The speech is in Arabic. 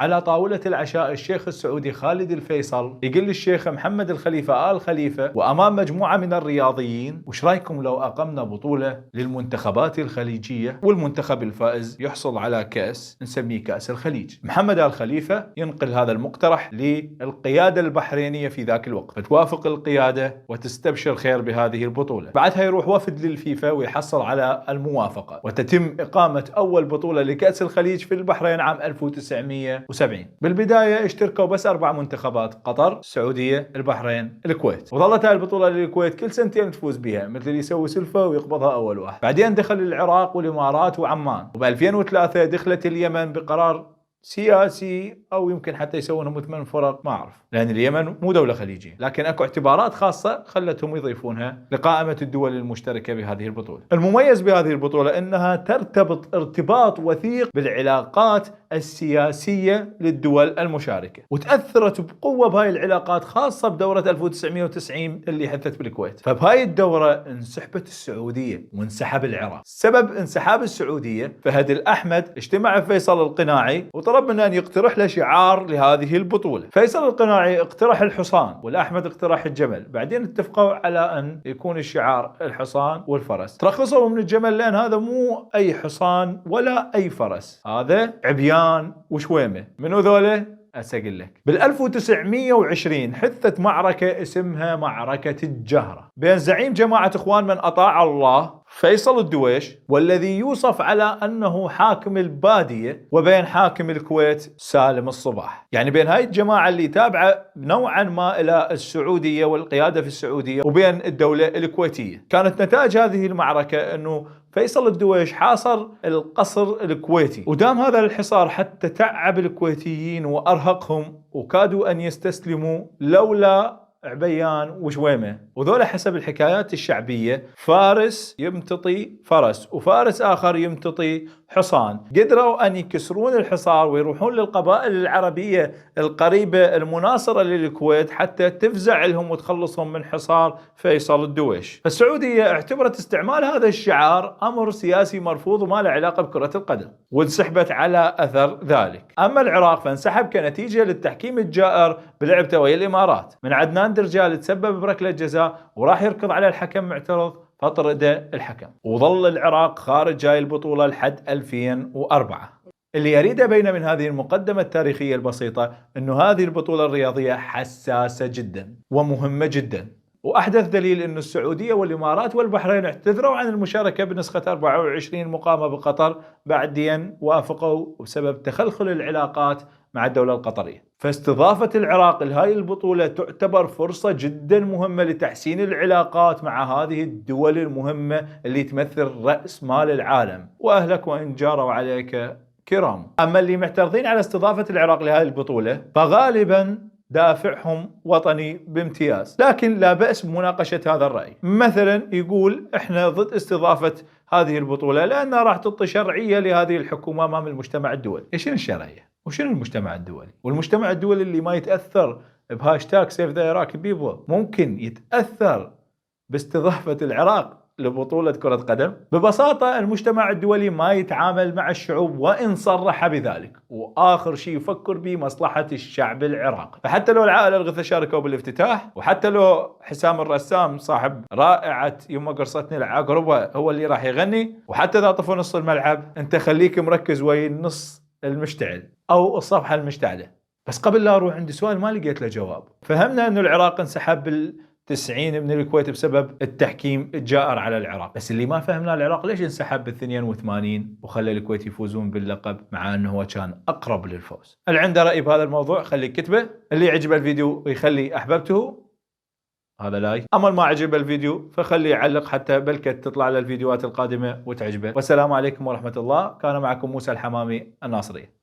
على طاولة العشاء الشيخ السعودي خالد الفيصل يقول للشيخ محمد الخليفة آل خليفة وأمام مجموعة من الرياضيين: وش رايكم لو أقمنا بطولة للمنتخبات الخليجية والمنتخب الفائز يحصل على كأس نسميه كأس الخليج؟ محمد آل خليفة ينقل هذا المقترح للقيادة البحرينية في ذاك الوقت، فتوافق القيادة وتستبشر خير بهذه البطولة. بعدها يروح وفد للفيفا ويحصل على الموافقة، وتتم إقامة أول بطولة لكأس الخليج في البحرين عام 1970. بالبداية اشتركوا بس 4 منتخبات: قطر، السعودية، البحرين، الكويت. وظلت هاي البطولة للكويت كل سنتين تفوز بها، مثل اللي يسوي سلفة ويقبضها أول واحد. بعدين دخل العراق والإمارات وعمان، وب2003 دخلت اليمن بقرار سياسي، او يمكن حتى يسوونهم 8 فرق، ما اعرف، لان اليمن مو دولة خليجية، لكن اكو اعتبارات خاصة خلتهم يضيفونها لقائمة الدول المشتركة بهذه البطولة. المميز بهذه البطولة انها ترتبط ارتباط وثيق بالعلاقات السياسية للدول المشاركة، وتأثرت بقوة بهاي العلاقات، خاصة بدورة 1990 اللي حدثت بالكويت. فبهاي الدورة انسحبت السعودية وانسحب العراق. سبب انسحاب السعودية: فهد الأحمد اجتمع فيصل القناعي وطلب منه أن يقترح له شعار لهذه البطولة. فيصل القناعي اقترح الحصان والأحمد اقترح الجمل، بعدين اتفقوا على أن يكون الشعار الحصان والفرس. ترخصوا من الجمل لأن هذا مو أي حصان ولا أي فرس، هذا عبيان وشويمة. منو ذوله؟ أسأقول لك. بال1920 حدثت معركة اسمها معركة الجهرة بين زعيم جماعة إخوان من أطاع الله فيصل الدويش، والذي يوصف على أنه حاكم البادية، وبين حاكم الكويت سالم الصباح. يعني بين هاي الجماعة اللي تابعة نوعا ما إلى السعودية والقيادة في السعودية، وبين الدولة الكويتية. كانت نتائج هذه المعركة أنه فيصل الدويش حاصر القصر الكويتي، ودام هذا الحصار حتى تعب الكويتيين وأرهقهم وكادوا أن يستسلموا لولا عبيان وشويمة. وذولا حسب الحكايات الشعبية فارس يمتطي فرس وفارس آخر يمتطي حصان. قدروا أن يكسرون الحصار ويروحون للقبائل العربية القريبة المناصرة للكويت حتى تفزع لهم وتخلصهم من حصار فيصل الدويش. فالسعودية اعتبرت استعمال هذا الشعار أمر سياسي مرفوض وما له علاقة بكرة القدم، وانسحبت على أثر ذلك. أما العراق فانسحب كنتيجة للتحكيم الجائر بلعبته ويا الإمارات. من عدنان درجال تسبب بركلة جزاء وراح يركض على الحكم معترض، فطرد الحكم، وظل العراق خارج هاي البطولة لحد 2004. اللي أريد أبينه من هذه المقدمة التاريخية البسيطة أنه هذه البطولة الرياضية حساسة جدا ومهمة جدا، وأحدث دليل أن السعودية والإمارات والبحرين اعتذروا عن المشاركة بنسخة 24 المقامة بقطر، بعدين وافقوا بسبب تخلخل العلاقات مع الدولة القطرية. فاستضافة العراق لهاي البطولة تعتبر فرصة جدا مهمة لتحسين العلاقات مع هذه الدول المهمة اللي تمثل رأس مال العالم، وأهلك وإن جاروا عليك كرام. أما اللي معترضين على استضافة العراق لهاي البطولة فغالبا دافعهم وطني بامتياز، لكن لا بأس بمناقشة هذا الرأي. مثلا يقول احنا ضد استضافة هذه البطولة لأنها راح تعطي شرعية لهذه الحكومة أمام المجتمع الدولي. ايش الشرعية؟ وشنو المجتمع الدولي؟ والمجتمع الدولي اللي ما يتأثر بهاشتاج سيف ذا عراق بيبل ممكن يتأثر باستضافة العراق لبطولة كرة قدم؟ ببساطة المجتمع الدولي ما يتعامل مع الشعوب وإن صرح بذلك، وآخر شيء يفكر به مصلحة الشعب العراقي. فحتى لو العائلة الغثة شاركوا بالافتتاح، وحتى لو حسام الرسام صاحب رائعة يما قرصتني العقربة هو اللي راح يغني، وحتى إذا طفوا نص الملعب أنت خليك مركز وين النص المشتعل أو الصفحة المشتعلة. بس قبل لا أروح عندي سؤال ما لقيت له جواب. فهمنا أنه العراق انسحب بال90 من الكويت بسبب التحكيم الجائر على العراق، بس اللي ما فهمنا العراق ليش انسحب بال82 وخلى الكويت يفوزون باللقب مع أنه هو كان أقرب للفوز. اللي عنده رأي بهذا الموضوع خليه كتبه. اللي يعجبه الفيديو ويخلي أحببته هذا لايك، أما ما عجب الفيديو فخليه يعلق حتى بلكت تطلع له الفيديوهات القادمة وتعجبه. والسلام عليكم ورحمة الله. كان معكم موسى الحمامي، الناصرية.